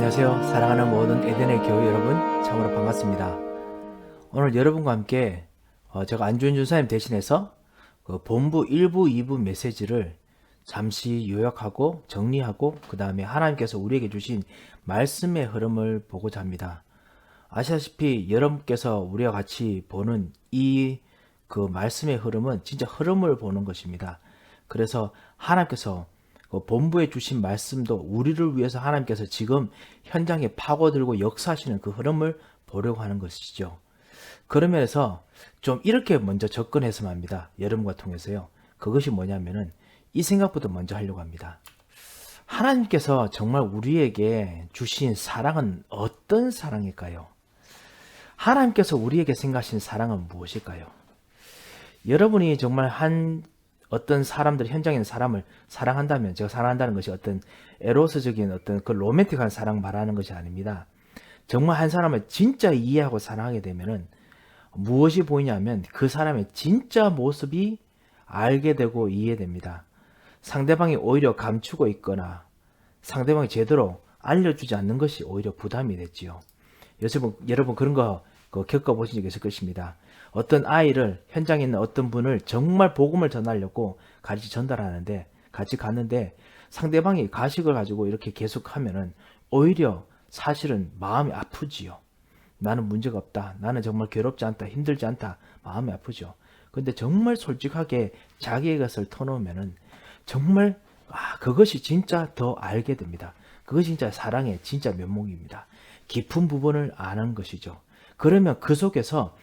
안녕하세요. 사랑하는 모든 에덴의 교회 여러분, 참으로 반갑습니다. 오늘 여러분과 함께 제가 안주현 전사님 대신해서 그 본부 1부, 2부 메시지를 잠시 요약하고 정리하고 그 다음에 하나님께서 우리에게 주신 말씀의 흐름을 보고자 합니다. 아시다시피 여러분께서 우리와 같이 보는 이 그 말씀의 흐름은 진짜 흐름을 보는 것입니다. 그래서 하나님께서 그 본부에 주신 말씀도 우리를 위해서 하나님께서 지금 현장에 파고들고 역사하시는 그 흐름을 보려고 하는 것이죠. 그러면서 좀 이렇게 먼저 접근했으면 합니다. 여러분과 통해서요. 그것이 뭐냐면은 이 생각부터 먼저 하려고 합니다. 하나님께서 정말 우리에게 주신 사랑은 어떤 사랑일까요? 하나님께서 우리에게 생각하신 사랑은 무엇일까요? 여러분이 정말 어떤 사람들, 현장에 있는 사람을 사랑한다면, 제가 사랑한다는 것이 어떤 에로스적인 어떤 그 로맨틱한 사랑 말하는 것이 아닙니다. 정말 한 사람을 진짜 이해하고 사랑하게 되면은 무엇이 보이냐면 그 사람의 진짜 모습이 알게 되고 이해됩니다. 상대방이 오히려 감추고 있거나 상대방이 제대로 알려주지 않는 것이 오히려 부담이 됐지요. 여러분 그런 거 겪어보신 적이 있을 것입니다. 어떤 아이를, 현장에 있는 어떤 분을 정말 복음을 전하려고 같이 전달하는데, 같이 갔는데 상대방이 가식을 가지고 이렇게 계속 하면은 오히려 사실은 마음이 아프지요. 나는 문제가 없다. 나는 정말 괴롭지 않다. 힘들지 않다. 마음이 아프죠. 근데 정말 솔직하게 자기의 것을 터놓으면은 정말 그것이 진짜 더 알게 됩니다. 그것이 진짜 사랑의 진짜 면목입니다. 깊은 부분을 아는 것이죠. 그러면 그 속에서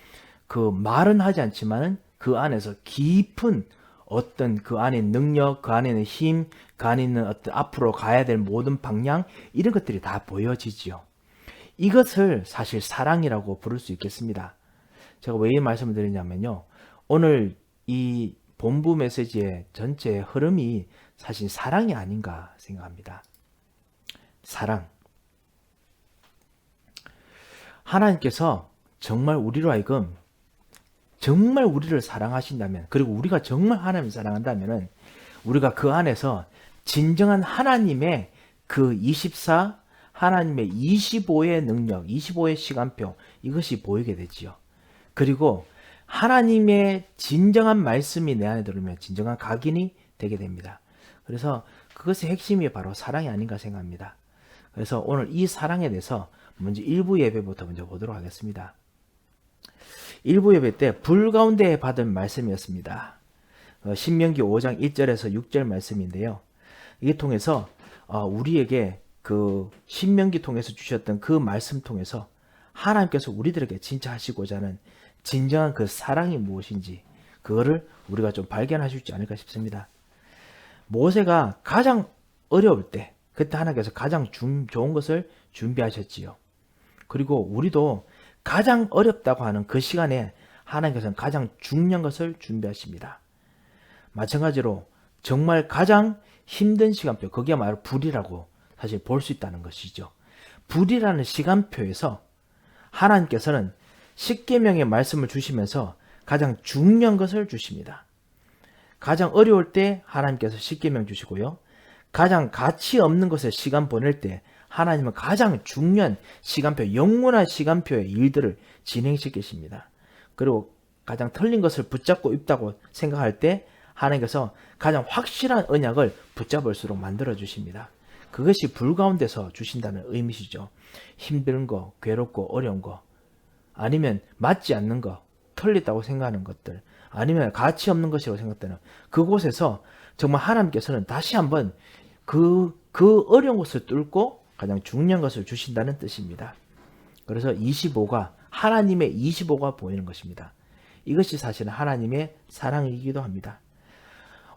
그 말은 하지 않지만은 그 안에서 깊은 어떤 그 안에 능력, 그 안에 있는 힘, 그 안에 있는 어떤 앞으로 가야 될 모든 방향, 이런 것들이 다 보여지지요. 이것을 사실 사랑이라고 부를 수 있겠습니다. 제가 왜 이 말씀을 드리냐면요. 오늘 이 본부 메시지의 전체 흐름이 사실 사랑이 아닌가 생각합니다. 사랑. 하나님께서 정말 우리로 하여금 정말 우리를 사랑하신다면, 그리고 우리가 정말 하나님을 사랑한다면은 우리가 그 안에서 진정한 하나님의 그 24, 하나님의 25의 능력, 25의 시간표, 이것이 보이게 되지요. 그리고 하나님의 진정한 말씀이 내 안에 들어오면 진정한 각인이 되게 됩니다. 그래서 그것의 핵심이 바로 사랑이 아닌가 생각합니다. 그래서 오늘 이 사랑에 대해서 먼저 1부 예배부터 먼저 보도록 하겠습니다. 1부 예배 때 불 가운데 받은 말씀이었습니다. 신명기 5장 1절에서 6절 말씀인데요. 이게 통해서 우리에게 그 신명기 통해서 주셨던 그 말씀 통해서 하나님께서 우리들에게 진짜 하시고자 하는 진정한 그 사랑이 무엇인지 그거를 우리가 좀 발견할 수 있지 않을까 싶습니다. 모세가 가장 어려울 때 그때 하나님께서 가장 좋은 것을 준비하셨지요. 그리고 우리도 가장 어렵다고 하는 그 시간에 하나님께서는 가장 중요한 것을 준비하십니다. 마찬가지로 정말 가장 힘든 시간표, 거기야말로 불이라고 사실 볼 수 있다는 것이죠. 불이라는 시간표에서 하나님께서는 십계명의 말씀을 주시면서 가장 중요한 것을 주십니다. 가장 어려울 때 하나님께서 십계명 주시고요. 가장 가치 없는 것에 시간 보낼 때 하나님은 가장 중요한 시간표, 영원한 시간표의 일들을 진행시키십니다. 그리고 가장 틀린 것을 붙잡고 있다고 생각할 때 하나님께서 가장 확실한 언약을 붙잡을수록 만들어 주십니다. 그것이 불 가운데서 주신다는 의미시죠. 힘든 거, 괴롭고 어려운 거, 아니면 맞지 않는 거, 틀렸다고 생각하는 것들, 아니면 가치 없는 것이라고 생각되는 그곳에서 정말 하나님께서는 다시 한번 그 어려운 것을 뚫고 가장 중요한 것을 주신다는 뜻입니다. 그래서 25가 하나님의 25가 보이는 것입니다. 이것이 사실은 하나님의 사랑이기도 합니다.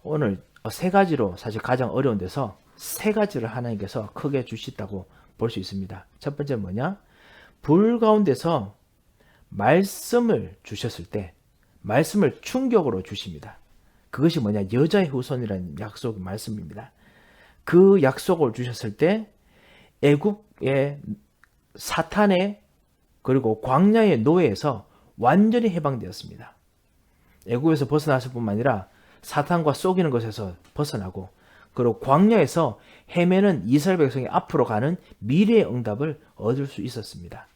오늘 세 가지로 사실 가장 어려운 데서 세 가지를 하나님께서 크게 주시다고 볼 수 있습니다. 첫 번째는 뭐냐? 불 가운데서 말씀을 주셨을 때 말씀을 충격으로 주십니다. 그것이 뭐냐? 여자의 후손이라는 약속 말씀입니다. 그 약속을 주셨을 때 애국의 사탄의 그리고 광야의 노예에서 완전히 해방되었습니다. 애국에서 벗어났을 뿐만 아니라 사탄과 속이는 것에서 벗어나고 그리고 광야에서 헤매는 이스라엘 백성이 앞으로 가는 미래의 응답을 얻을 수 있었습니다.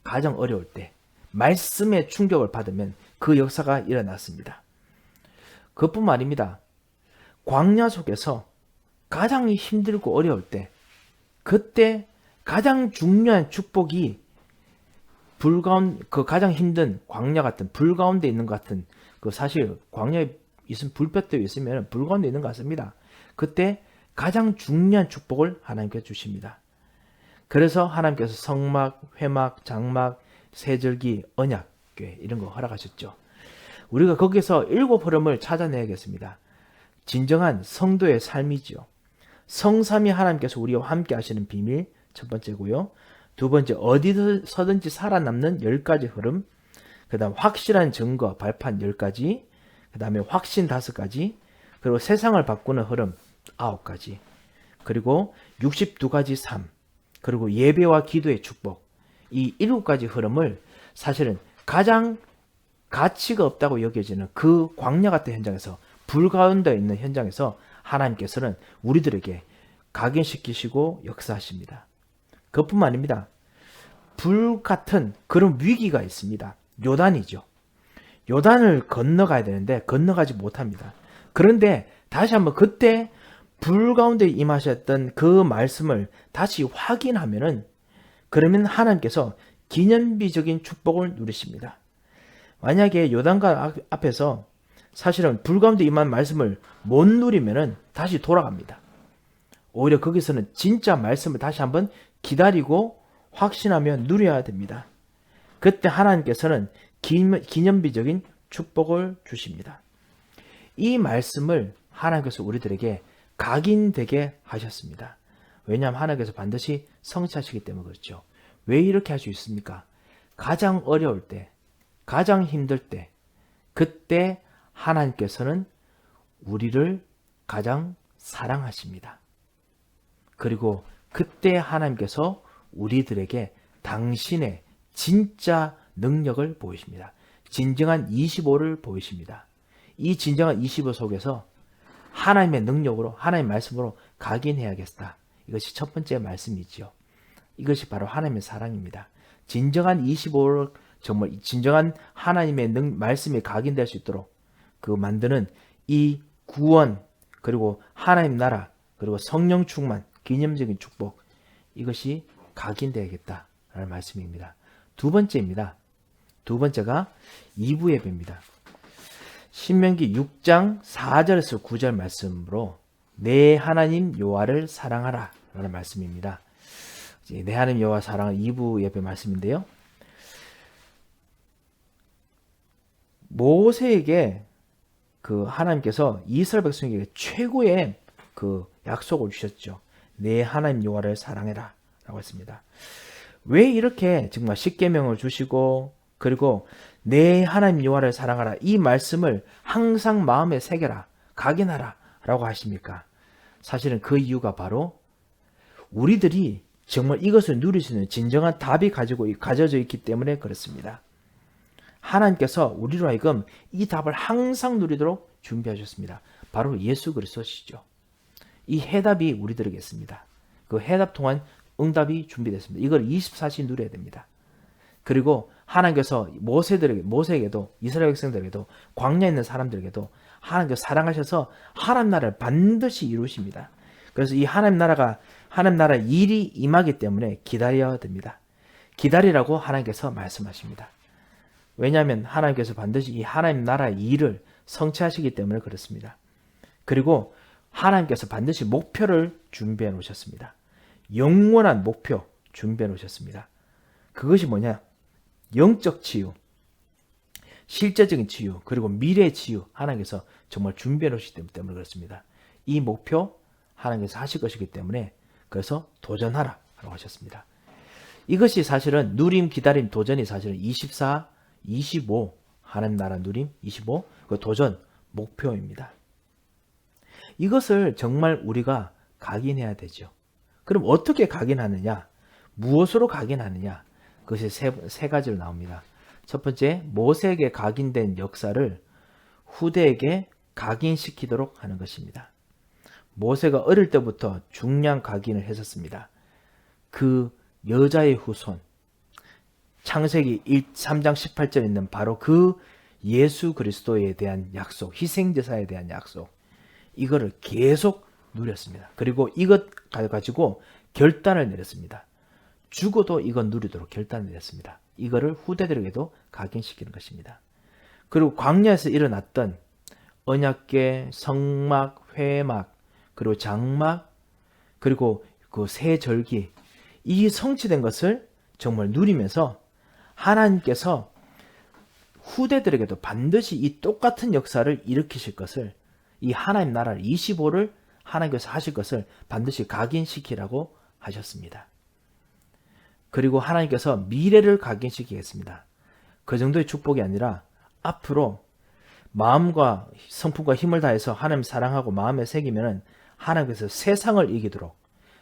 가장 어려울 때 말씀의 충격을 받으면 그 역사가 일어났습니다. 그뿐만 아닙니다. 광야 속에서 가장 힘들고 어려울 때, 그때 가장 중요한 축복이 그 가장 힘든 광야 같은 불 가운데 있는 것 같은, 그 사실 광야에 있으면 불볕도 있으면 불 가운데 있는 것 같습니다. 그때 가장 중요한 축복을 하나님께서 주십니다. 그래서 하나님께서 성막, 회막, 장막, 세절기, 언약궤 이런 거 허락하셨죠. 우리가 거기서 7 흐름을 찾아내야겠습니다. 진정한 성도의 삶이지요. 성삼위 하나님께서 우리와 함께 하시는 비밀 첫 번째고요. 두 번째, 어디서든지 살아남는 10가지 흐름. 그 다음 확실한 증거 발판 10가지. 그 다음에 확신 5가지. 그리고 세상을 바꾸는 흐름 9가지. 그리고 62가지 삶. 그리고 예배와 기도의 축복. 이 7가지 흐름을 사실은 가장 가치가 없다고 여겨지는 그 광야 같은 현장에서, 불 가운데 있는 현장에서 하나님께서는 우리들에게 각인시키시고 역사하십니다. 그것뿐만 아닙니다. 불 같은 그런 위기가 있습니다. 요단이죠. 요단을 건너가야 되는데 건너가지 못합니다. 그런데 다시 한번 그때 불 가운데 임하셨던 그 말씀을 다시 확인하면은, 그러면 하나님께서 기념비적인 축복을 누리십니다. 만약에 요단강 앞에서 사실은 불 가운데 임한 말씀을 못 누리면은 다시 돌아갑니다. 오히려 거기서는 진짜 말씀을 다시 한번 기다리고 확신하며 누려야 됩니다. 그때 하나님께서는 기념비적인 축복을 주십니다. 이 말씀을 하나님께서 우리들에게 각인되게 하셨습니다. 왜냐하면 하나님께서 반드시 성취하시기 때문에 그렇죠. 왜 이렇게 할 수 있습니까? 가장 어려울 때, 가장 힘들 때, 그때 하나님께서는 우리를 가장 사랑하십니다. 그리고 그때 하나님께서 우리들에게 당신의 진짜 능력을 보이십니다. 진정한 25를 보이십니다. 이 진정한 25 속에서 하나님의 능력으로, 하나님의 말씀으로 각인해야겠다. 이것이 첫 번째 말씀이지요. 이것이 바로 하나님의 사랑입니다. 진정한 25를, 정말 진정한 하나님의 말씀이 각인될 수 있도록 그 만드는 이 구원, 그리고 하나님 나라, 그리고 성령 충만, 기념적인 축복, 이것이 각인되어야겠다라는 말씀입니다. 두 번째입니다. 두 번째가 2부 예배입니다. 신명기 6장 4절에서 9절 말씀으로 내 하나님 여호와를 사랑하라 라는 말씀입니다. 내 하나님 여호와 사랑하라 2부 예배 말씀인데요. 모세에게 그 하나님께서 이스라엘 백성에게 최고의 그 약속을 주셨죠. 내 하나님 여호와를 사랑해라 라고 했습니다. 왜 이렇게 정말 십계명을 주시고, 그리고 내 하나님 여호와를 사랑하라 이 말씀을 항상 마음에 새겨라, 각인하라 라고 하십니까? 사실은 그 이유가 바로 우리들이 정말 이것을 누릴 수 있는 진정한 답이 가져져 있기 때문에 그렇습니다. 하나님께서 우리로 하여금 이 답을 항상 누리도록 준비하셨습니다. 바로 예수 그리스도시죠. 이 해답이 우리들에게 있습니다. 그 해답 통한 응답이 준비됐습니다. 이걸 24시 누려야 됩니다. 그리고 하나님께서 모세에게도, 이스라엘 백성들에게도, 광야에 있는 사람들에게도 하나님께서 사랑하셔서 하나님 나라를 반드시 이루십니다. 그래서 이 하나님 나라 일이 임하기 때문에 기다려야 됩니다. 기다리라고 하나님께서 말씀하십니다. 왜냐하면 하나님께서 반드시 이 하나님 나라 일을 성취하시기 때문에 그렇습니다. 그리고 하나님께서 반드시 목표를 준비해 놓으셨습니다. 영원한 목표 준비해 놓으셨습니다. 그것이 뭐냐? 영적 치유, 실제적인 치유, 그리고 미래의 치유 하나님께서 정말 준비해 놓으시기 때문에 그렇습니다. 이 목표 하나님께서 하실 것이기 때문에 그래서 도전하라 라고 하셨습니다. 이것이 사실은 누림, 기다림, 도전이 사실은 24, 25 하나님 나라 누림, 25 그 도전 목표입니다. 이것을 정말 우리가 각인해야 되죠. 그럼 어떻게 각인하느냐? 무엇으로 각인하느냐? 그것이 세 가지로 나옵니다. 첫 번째, 모세에게 각인된 역사를 후대에게 각인시키도록 하는 것입니다. 모세가 어릴 때부터 중량 각인을 했었습니다. 그 여자의 후손, 창세기 3장 18절에 있는 바로 그 예수 그리스도에 대한 약속, 희생제사에 대한 약속, 이거를 계속 누렸습니다. 그리고 이것 가지고 결단을 내렸습니다. 죽어도 이건 누리도록 결단을 내렸습니다. 이거를 후대들에게도 각인시키는 것입니다. 그리고 광야에서 일어났던 언약궤, 성막, 회막, 그리고 장막, 그리고 그 새 절기, 이 성취된 것을 정말 누리면서 하나님께서 후대들에게도 반드시 이 똑같은 역사를 일으키실 것을, 이 하나님 나라를 25를 하나님께서 하실 것을 반드시 각인시키라고 하셨습니다. 그리고 하나님께서 미래를 각인시키겠습니다. 그 정도의 축복이 아니라 앞으로 마음과 성품과 힘을 다해서 하나님 사랑하고 마음에 새기면 하나님께서 세상을 이기도록,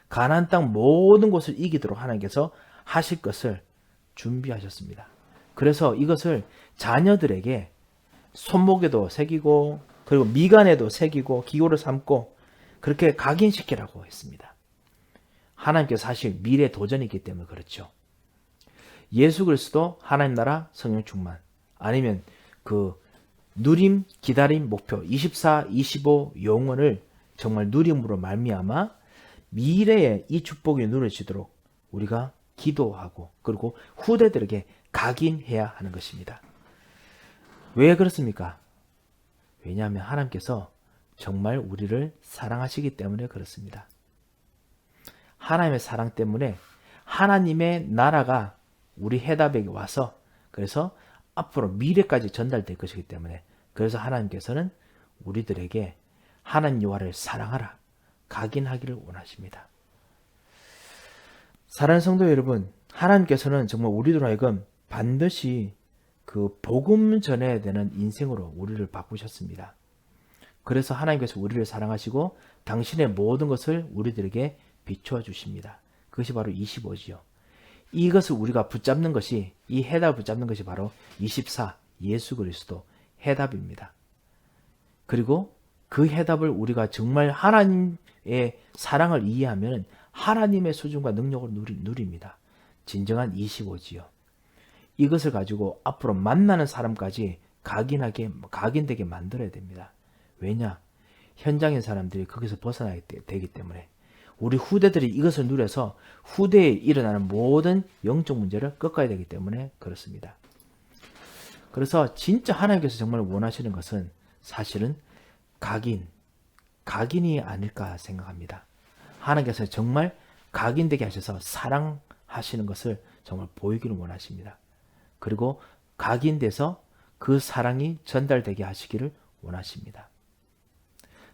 가나안 땅 모든 곳을 이기도록 하나님께서 하실 것을 준비하셨습니다. 그래서 이것을 자녀들에게 손목에도 새기고, 그리고 미간에도 새기고, 기호를 삼고, 그렇게 각인시키라고 했습니다. 하나님께서 사실 미래 도전이기 때문에 그렇죠. 예수 그리스도 하나님 나라 성령 충만, 아니면 그 누림, 기다림, 목표 24, 25 영혼을 정말 누림으로 말미암아 미래에 이 축복이 누려지도록 우리가 기도하고, 그리고 후대들에게 각인해야 하는 것입니다. 왜 그렇습니까? 왜냐하면 하나님께서 정말 우리를 사랑하시기 때문에 그렇습니다. 하나님의 사랑 때문에 하나님의 나라가 우리 해답에게 와서, 그래서 앞으로 미래까지 전달될 것이기 때문에, 그래서 하나님께서는 우리들에게 하나님 여호와를 사랑하라, 각인하기를 원하십니다. 사랑하는 성도 여러분, 하나님께서는 정말 우리들 하여금 반드시 그 복음 전해야 되는 인생으로 우리를 바꾸셨습니다. 그래서 하나님께서 우리를 사랑하시고 당신의 모든 것을 우리들에게 비추어 주십니다. 그것이 바로 25지요. 이것을 우리가 붙잡는 것이, 이 해답을 붙잡는 것이 바로 24, 예수 그리스도 해답입니다. 그리고 그 해답을 우리가 정말 하나님의 사랑을 이해하면 하나님의 수준과 능력을 누립니다. 진정한 25지요. 이것을 가지고 앞으로 만나는 사람까지 각인되게 만들어야 됩니다. 왜냐? 현장의 사람들이 거기서 벗어나야 되기 때문에, 우리 후대들이 이것을 누려서 후대에 일어나는 모든 영적 문제를 꺾어야 되기 때문에 그렇습니다. 그래서 진짜 하나님께서 정말 원하시는 것은 사실은 각인이 아닐까 생각합니다. 하나님께서 정말 각인되게 하셔서 사랑하시는 것을 정말 보이기를 원하십니다. 그리고 각인돼서 그 사랑이 전달되게 하시기를 원하십니다.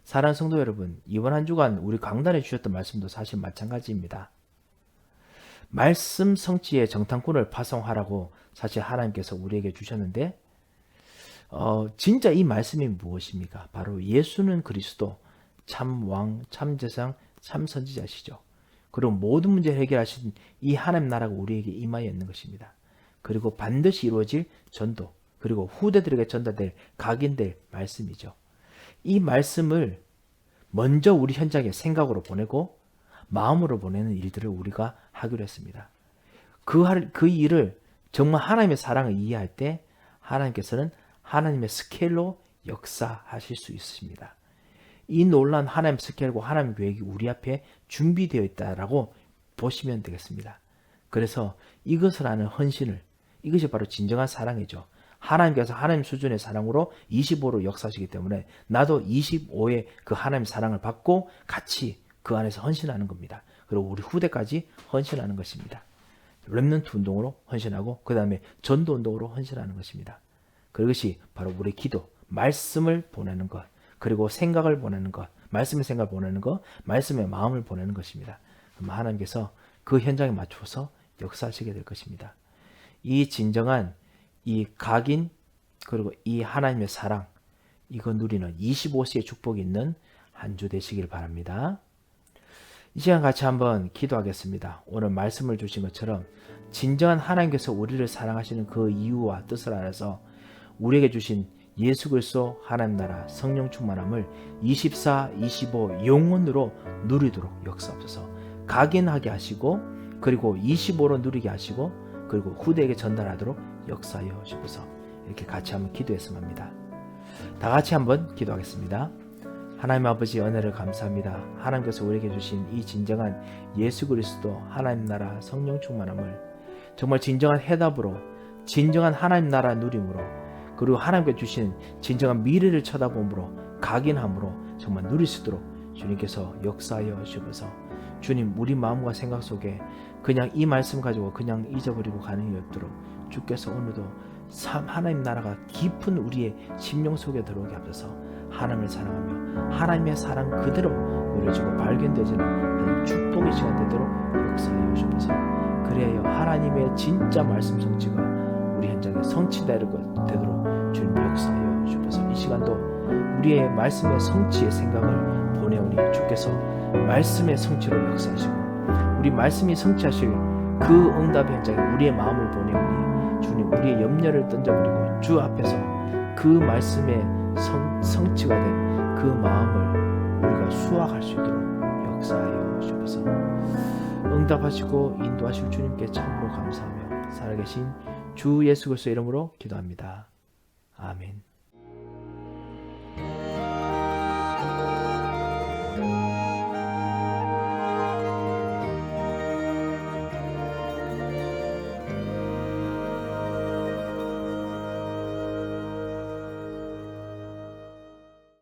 사랑하는 성도 여러분, 이번 한 주간 우리 강단에 주셨던 말씀도 사실 마찬가지입니다. 말씀 성취의 정탐꾼을 파송하라고 사실 하나님께서 우리에게 주셨는데, 진짜 이 말씀이 무엇입니까? 바로 예수는 그리스도, 참 왕, 참 제사장, 참 선지자시죠. 그리고 모든 문제를 해결하신 이 하나님 나라가 우리에게 임하여 있는 것입니다. 그리고 반드시 이루어질 전도, 그리고 후대들에게 전달될 각인될 말씀이죠. 이 말씀을 먼저 우리 현장에 생각으로 보내고 마음으로 보내는 일들을 우리가 하기로 했습니다. 그 일을 정말 하나님의 사랑을 이해할 때 하나님께서는 하나님의 스케일로 역사하실 수 있습니다. 이 놀라운 하나님 스케일과 하나님 계획이 우리 앞에 준비되어 있다라고 보시면 되겠습니다. 그래서 이것을 하는 헌신을, 이것이 바로 진정한 사랑이죠. 하나님께서 하나님 수준의 사랑으로 25로 역사하시기 때문에 나도 25의 그 하나님 사랑을 받고 같이 그 안에서 헌신하는 겁니다. 그리고 우리 후대까지 헌신하는 것입니다. 렘넌트 운동으로 헌신하고 그 다음에 전도 운동으로 헌신하는 것입니다. 그것이 바로 우리 기도, 말씀을 보내는 것, 그리고 생각을 보내는 것, 말씀의 생각을 보내는 것, 말씀의 마음을 보내는 것입니다. 그럼 하나님께서 그 현장에 맞춰서 역사하시게 될 것입니다. 이 진정한 이 각인, 그리고 이 하나님의 사랑, 이거 누리는 25세의 축복이 있는 한 주 되시길 바랍니다. 이 시간 같이 한번 기도하겠습니다. 오늘 말씀을 주신 것처럼 진정한 하나님께서 우리를 사랑하시는 그 이유와 뜻을 알아서 우리에게 주신 예수 그리스도 하나님 나라 성령 충만함을 24, 25 영원으로 누리도록 역사하옵소서. 각인하게 하시고 그리고 25로 누리게 하시고 그리고 후대에게 전달하도록 역사하여 주옵소서. 이렇게 같이 한번 기도했으면 합니다. 다 같이 한번 기도하겠습니다. 하나님 아버지 은혜를 감사합니다. 하나님께서 우리에게 주신 이 진정한 예수 그리스도 하나님 나라 성령 충만함을 정말 진정한 해답으로 진정한 하나님 나라 누림으로 그리고 하나님께 주신 진정한 미래를 쳐다봄으로 각인함으로 정말 누릴 수 있도록 주님께서 역사하여 주셔서 주님 우리 마음과 생각 속에 그냥 이 말씀 가지고 그냥 잊어버리고 가는 일 없도록 주께서 오늘도 하나님 나라가 깊은 우리의 심령 속에 들어오게 하셔서 하나님을 사랑하며 하나님의 사랑 그대로 누려지고 발견되지는 하나님 축복의 시간 되도록 역사하여 주셔서 그래야 하나님의 진짜 말씀 성취가 우리 현장에 성취되도록 주님 역사하여 주셔서 이 시간도 우리의 말씀의 성취의 생각을 보내오니 주께서 말씀의 성취로 역사하시고 우리 말씀이 성취하실 그 응답 현장에 우리의 마음을 보내오니 주님 우리의 염려를 던져버리고 주 앞에서 그 말씀의 성취가 된 그 마음을 우리가 수확할 수 있도록 역사하여 주셔서 응답하시고 인도하실 주님께 참으로 감사하며 살아계신 주 예수 그리스도의 이름으로 기도합니다. 아멘.